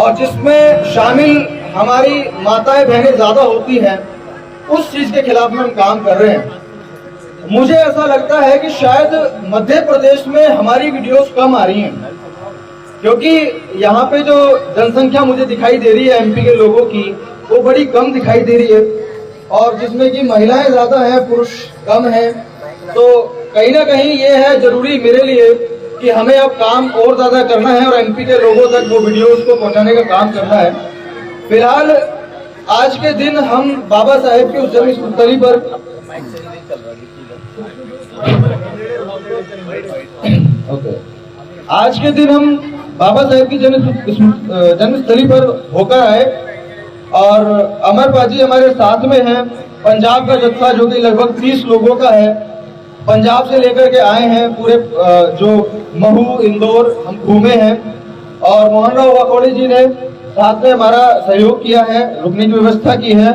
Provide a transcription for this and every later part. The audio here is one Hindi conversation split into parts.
और जिसमें शामिल हमारी माताएं बहनें ज्यादा होती हैं, उस चीज के खिलाफ में हम काम कर रहे हैं। मुझे ऐसा लगता है कि शायद मध्य प्रदेश में हमारी वीडियोस कम आ रही हैं, क्योंकि यहाँ पे जो जनसंख्या मुझे दिखाई दे रही है एमपी के लोगों की, वो बड़ी कम दिखाई दे रही है, और जिसमें कि महिलाएं ज्यादा हैं, पुरुष कम हैं। तो कहीं ना कहीं ये है जरूरी मेरे लिए कि हमें अब काम और ज्यादा करना है और एमपी के लोगों तक वो वीडियोस को पहुंचाने का काम करना है। फिलहाल आज के दिन हम बाबा साहेब के उस जन्मस्थली पर आज के दिन हम बाबा साहेब की जन्मस्थली पर होकर आए, और अमर पाजी हमारे साथ में हैं। पंजाब का जत्था जो कि लगभग 30 लोगों का है, पंजाब से लेकर के आए हैं। पूरे जो महू इंदौर हम घूमे हैं, और मोहन राव वाकोड़ी जी ने साथ में हमारा सहयोग किया है, रुकने की व्यवस्था की है।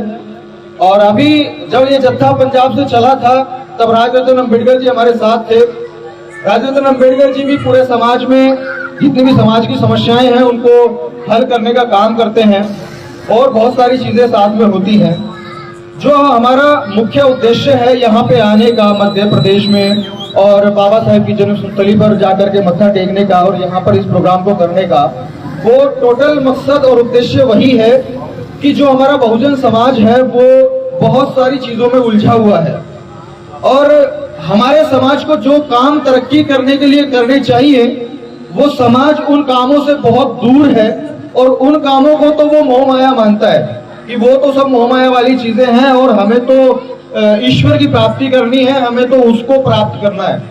और अभी जब ये जत्था पंजाब से चला था तब राजरत्न अम्बेडकर जी हमारे साथ थे। राजरत्न अम्बेडकर जी भी पूरे समाज में जितनी भी समाज की समस्याएं हैं उनको हल करने का काम करते हैं, और बहुत सारी चीजें साथ में होती हैं। जो हमारा मुख्य उद्देश्य है यहाँ पे आने का मध्य प्रदेश में, और बाबा साहेब की जन्मस्थली पर जाकर के मत्था टेकने का और यहाँ पर इस प्रोग्राम को करने का, वो टोटल मकसद और उद्देश्य वही है कि जो हमारा बहुजन समाज है वो बहुत सारी चीजों में उलझा हुआ है, और हमारे समाज को जो काम तरक्की करने के लिए करने चाहिए वो समाज उन कामों से बहुत दूर है, और उन कामों को तो वो मोह माया मानता है कि वो तो सब मोह माया वाली चीजें हैं, और हमें तो ईश्वर की प्राप्ति करनी है, हमें तो उसको प्राप्त करना है।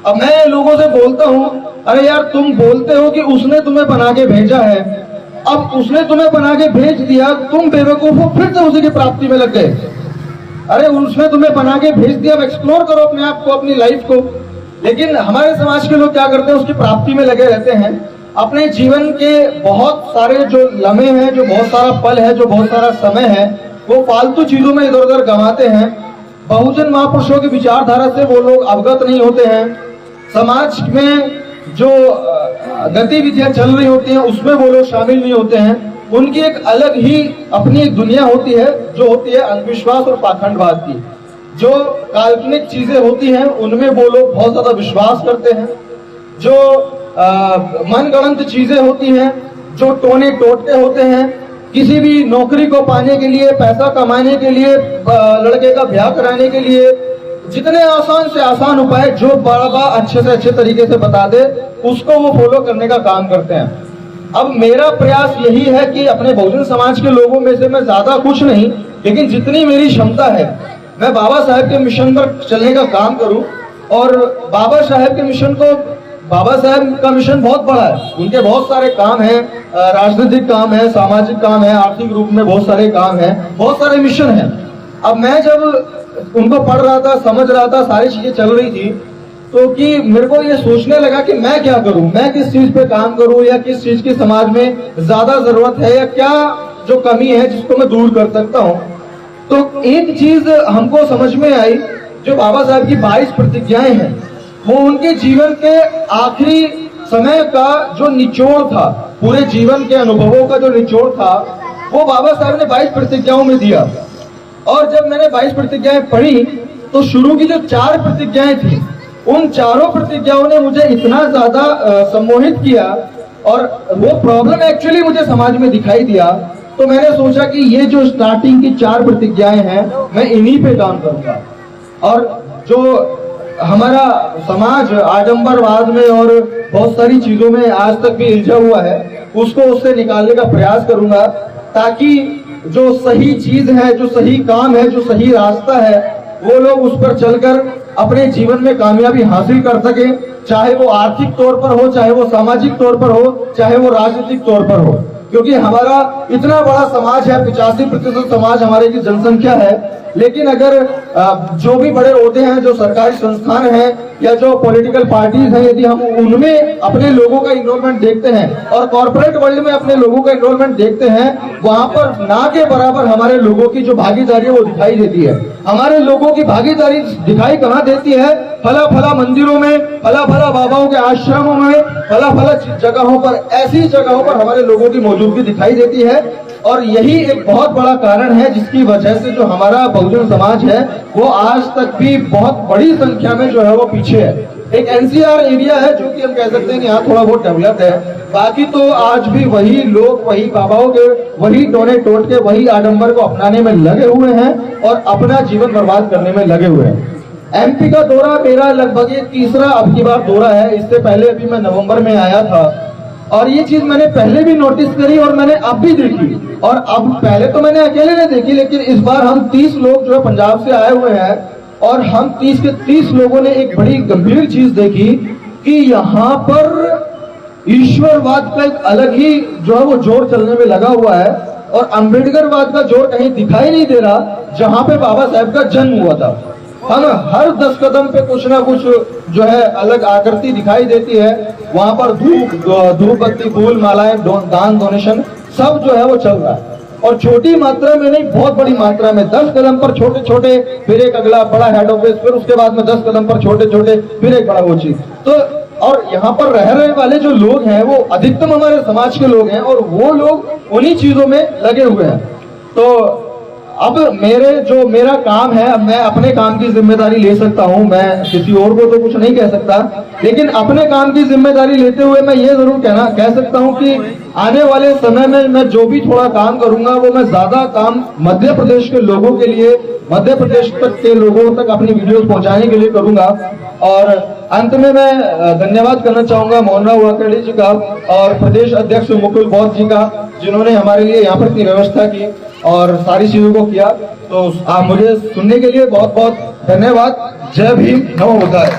अब मैं लोगों से बोलता हूँ, अरे यार तुम बोलते हो कि उसने तुम्हें बना के भेजा है, अब उसने तुम्हें बना के भेज दिया, तुम बेवकूफ हो, फिर से उसी की प्राप्ति में लग गए। अरे उसने तुम्हें बना के भेज दिया, अब एक्सप्लोर करो अपने आप को, अपनी लाइफ को। लेकिन हमारे समाज के लोग क्या करते हैं, उसकी प्राप्ति में लगे रहते हैं। अपने जीवन के बहुत सारे जो लम्हे हैं, जो बहुत सारा पल है, जो बहुत सारा समय है, वो फालतू चीजों में इधर उधर गंवाते हैं। बहुजन महापुरुषों की विचारधारा से वो लोग अवगत नहीं होते हैं। समाज में जो गतिविधियां चल रही होती हैं उसमें वो लोग शामिल नहीं होते हैं। उनकी एक अलग ही अपनी एक दुनिया होती है, जो होती है अंधविश्वास और पाखंडवाद की। जो काल्पनिक चीजें होती हैं उनमें वो लोग बहुत ज्यादा विश्वास करते हैं। जो मनगढ़ंत चीजें होती हैं, जो टोने टोटके होते हैं, किसी भी नौकरी को पाने के लिए, पैसा कमाने के लिए, लड़के का ब्याह कराने के लिए, जितने आसान से आसान उपाय जो बड़ा अच्छे से अच्छे तरीके से बता दे, उसको वो फॉलो करने का काम करते हैं। अब मेरा प्रयास यही है कि अपने बहुजन समाज के लोगों में से मैं ज्यादा कुछ नहीं, लेकिन जितनी मेरी क्षमता है मैं बाबा साहेब के मिशन पर चलने का काम करूं। और बाबा साहेब के मिशन को, बाबा साहेब का मिशन बहुत बड़ा है, उनके बहुत सारे काम हैं, राजनीतिक काम है, सामाजिक काम है, आर्थिक रूप में बहुत सारे काम है, बहुत सारे मिशन हैं। अब मैं जब उनको पढ़ रहा था, समझ रहा था, सारी चीजें चल रही थी, तो कि मेरे को ये सोचने लगा कि मैं क्या करूं, मैं किस चीज पे काम करूं, या किस चीज की समाज में ज्यादा जरूरत है, या क्या जो कमी है जिसको मैं दूर कर सकता हूं। तो एक चीज हमको समझ में आई, जो बाबा साहब की 22 प्रतिज्ञाएं हैं, वो उनके जीवन के आखिरी समय का जो निचोड़ था, पूरे जीवन के अनुभवों का जो निचोड़ था, वो बाबा साहब ने 22 प्रतिज्ञाओं में दिया। और जब मैंने 22 प्रतिज्ञाएं पढ़ी तो शुरू की जो 4 प्रतिज्ञाएं थी, उन चारों प्रतिज्ञाओं ने मुझे इतना ज्यादा सम्मोहित किया, और वो प्रॉब्लम एक्चुअली मुझे समाज में दिखाई दिया। तो मैंने सोचा कि ये जो स्टार्टिंग की 4 प्रतिज्ञाएं हैं, मैं इन्हीं पे काम करूंगा, और जो हमारा समाज आडंबरवाद में और बहुत सारी चीजों में आज तक भी उलझा हुआ है, उसको उससे निकालने का प्रयास करूंगा, ताकि जो सही चीज है, जो सही काम है, जो सही रास्ता है, वो लोग उस पर चलकर अपने जीवन में कामयाबी हासिल कर सके, चाहे वो आर्थिक तौर पर हो, चाहे वो सामाजिक तौर पर हो, चाहे वो राजनीतिक तौर पर हो। क्योंकि हमारा इतना बड़ा समाज है, 85% समाज हमारे की जनसंख्या है, लेकिन अगर जो भी बड़े ओहदे हैं, जो सरकारी संस्थान हैं, या जो पॉलिटिकल पार्टीज हैं, यदि हम उनमें अपने लोगों का इन्वॉल्वमेंट देखते हैं और कॉर्पोरेट वर्ल्ड में अपने लोगों का इन्वॉल्वमेंट देखते हैं, वहां पर ना के बराबर हमारे लोगों की जो भागीदारी है वो दिखाई देती है। हमारे लोगों की भागीदारी दिखाई कहाँ देती है? फला फला मंदिरों में, फला फला बाबाओं के आश्रमों में, फला फला जगहों पर, ऐसी जगहों पर हमारे लोगों की मौजूदगी खूबसूरती दिखाई देती है। और यही एक बहुत बड़ा कारण है जिसकी वजह से जो हमारा बहुजन समाज है वो आज तक भी बहुत बड़ी संख्या में जो है वो पीछे है। एक एनसीआर एरिया है जो कि हम कह सकते हैं कि यहाँ थोड़ा बहुत डेवलप है, बाकी तो आज भी वही लोग वही बाबाओं के वही टोने टोट के वही आडंबर को अपनाने में लगे हुए हैं और अपना जीवन बर्बाद करने में लगे हुए हैं। एमपी का दौरा मेरा लगभग ये तीसरा अब की बार दौरा है। इससे पहले अभी मैं नवंबर में आया था और ये चीज मैंने पहले भी नोटिस करी और मैंने अब भी देखी। और अब पहले तो मैंने अकेले नहीं देखी, लेकिन इस बार हम 30 लोग जो है पंजाब से आए हुए हैं और हम 30 के 30 लोगों ने एक बड़ी गंभीर चीज देखी कि यहाँ पर ईश्वरवाद का एक अलग ही जो है वो जोर चलने में लगा हुआ है और अम्बेडकरवाद का जोर कहीं दिखाई नहीं दे रहा जहां पे बाबा साहब का जन्म हुआ था। हम हर 10 कदम पे कुछ ना कुछ जो है अलग आकृति दिखाई देती है। वहां पर धूप बत्ती फूल मालाएं दान डोनेशन सब जो है वो चल रहा है और छोटी मात्रा में नहीं बहुत बड़ी मात्रा में 10 कदम पर छोटे छोटे फिर एक अगला बड़ा हेड ऑफिस, फिर उसके बाद में 10 कदम पर छोटे छोटे फिर एक बड़ा वो चीज। तो और यहाँ पर रह रहे वाले जो लोग हैं वो अधिकतम हमारे समाज के लोग हैं और वो लोग उन्हीं चीजों में लगे हुए हैं। तो अब मेरा काम है, अब मैं अपने काम की जिम्मेदारी ले सकता हूं, मैं किसी और को तो कुछ नहीं कह सकता, लेकिन अपने काम की जिम्मेदारी लेते हुए मैं ये जरूर कह सकता हूं कि आने वाले समय में मैं जो भी थोड़ा काम करूंगा वो मैं ज्यादा काम मध्य प्रदेश के लोगों के लिए, मध्य प्रदेश तक के लोगों तक अपनी वीडियोस पहुंचाने के लिए करूंगा। और अंत में मैं धन्यवाद करना चाहूंगा मोहनराव वाकर्डे जी का और प्रदेश अध्यक्ष मुकुल बौद्ध जी का, जिन्होंने हमारे लिए यहाँ पर इतनी व्यवस्था की और सारी चीजों को किया। तो आप मुझे सुनने के लिए बहुत बहुत धन्यवाद। जय भीम, नमो बुद्धाय।